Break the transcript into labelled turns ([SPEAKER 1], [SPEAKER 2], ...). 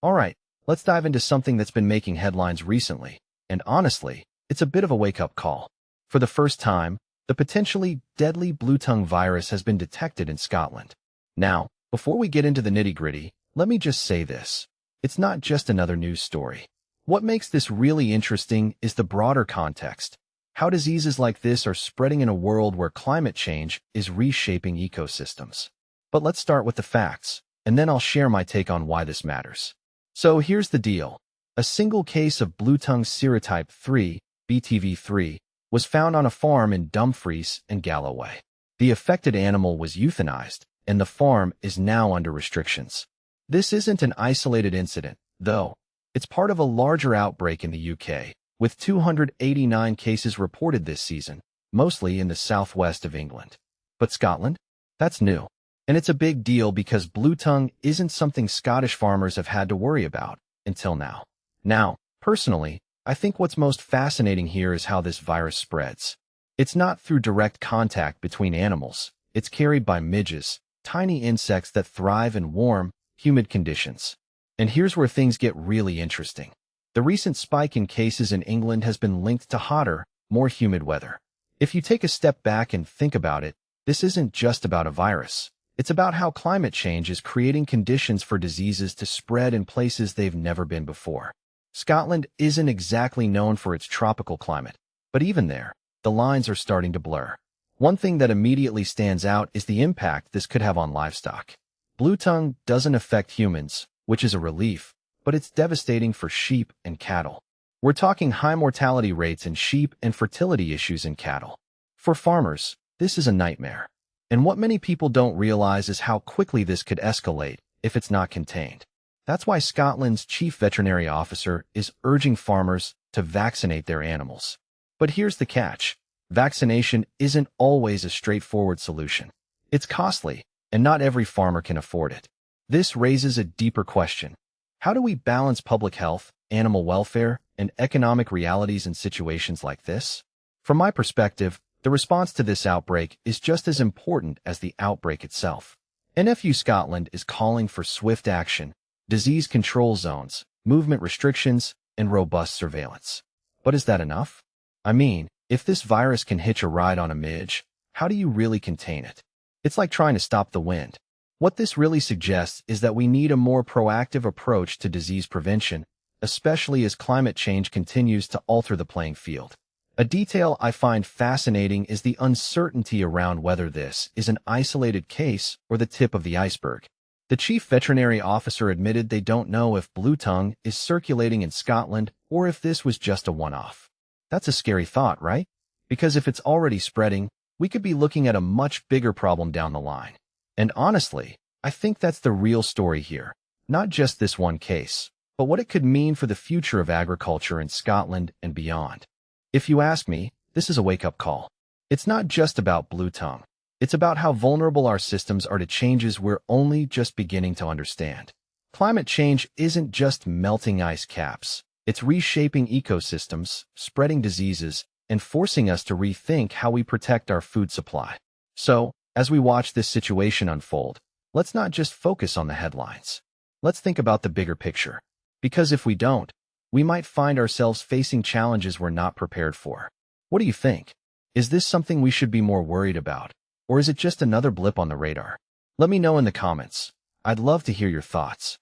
[SPEAKER 1] Alright, let's dive into something that's been making headlines recently, and honestly, it's a bit of a wake-up call. For the first time, the potentially deadly Bluetongue virus has been detected in Scotland. Now, before we get into the nitty-gritty, let me just say this. It's not just another news story. What makes this really interesting is the broader context. How diseases like this are spreading in a world where climate change is reshaping ecosystems. But let's start with the facts, and then I'll share my take on why this matters. So here's the deal. A single case of Bluetongue serotype 3, BTV3, was found on a farm in Dumfries and Galloway. The affected animal was euthanized, and the farm is now under restrictions. This isn't an isolated incident, though. It's part of a larger outbreak in the UK, with 289 cases reported this season, mostly in the southwest of England. But Scotland? That's new. And it's a big deal because Bluetongue isn't something Scottish farmers have had to worry about until now. Now, personally, I think what's most fascinating here is how this virus spreads. It's not through direct contact between animals. It's carried by midges, tiny insects that thrive in warm, humid conditions. And here's where things get really interesting. The recent spike in cases in England has been linked to hotter, more humid weather. If you take a step back and think about it, this isn't just about a virus. It's about how climate change is creating conditions for diseases to spread in places they've never been before. Scotland isn't exactly known for its tropical climate, but even there, the lines are starting to blur. One thing that immediately stands out is the impact this could have on livestock. Bluetongue doesn't affect humans, which is a relief, but it's devastating for sheep and cattle. We're talking high mortality rates in sheep and fertility issues in cattle. For farmers, this is a nightmare. And what many people don't realize is how quickly this could escalate if it's not contained. That's why Scotland's chief veterinary officer is urging farmers to vaccinate their animals. But here's the catch. Vaccination isn't always a straightforward solution. It's costly, and not every farmer can afford it. This raises a deeper question. How do we balance public health, animal welfare, and economic realities in situations like this? From my perspective, the response to this outbreak is just as important as the outbreak itself. NFU Scotland is calling for swift action, disease control zones, movement restrictions, and robust surveillance. But is that enough? I mean, if this virus can hitch a ride on a midge, how do you really contain it? It's like trying to stop the wind. What this really suggests is that we need a more proactive approach to disease prevention, especially as climate change continues to alter the playing field. A detail I find fascinating is the uncertainty around whether this is an isolated case or the tip of the iceberg. The chief veterinary officer admitted they don't know if Bluetongue is circulating in Scotland or if this was just a one-off. That's a scary thought, right? Because if it's already spreading, we could be looking at a much bigger problem down the line. And honestly, I think that's the real story here. Not just this one case, but what it could mean for the future of agriculture in Scotland and beyond. If you ask me, this is a wake-up call. It's not just about Bluetongue. It's about how vulnerable our systems are to changes we're only just beginning to understand. Climate change isn't just melting ice caps. It's reshaping ecosystems, spreading diseases, and forcing us to rethink how we protect our food supply. So, as we watch this situation unfold, let's not just focus on the headlines. Let's think about the bigger picture. Because if we don't, we might find ourselves facing challenges we're not prepared for. What do you think? Is this something we should be more worried about? Or is it just another blip on the radar? Let me know in the comments. I'd love to hear your thoughts.